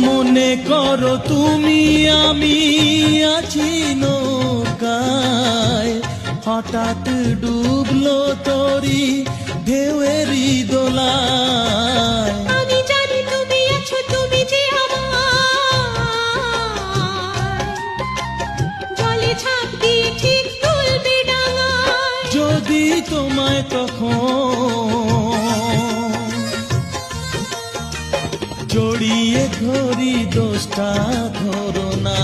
মনে করো তুমি আমি আছি নৌকায়, হঠাৎ ডুবলো তরি ঢেউয়েরই দোলায়। আমি জানি তুমি আছো, তুমি যে আমার জলে ঝাঁপ দিয়ে ঠিক তুলবে ডাঙায়। যদি তোমায় তখন জড়িয়ে ধরি, দোষটা ধরো না।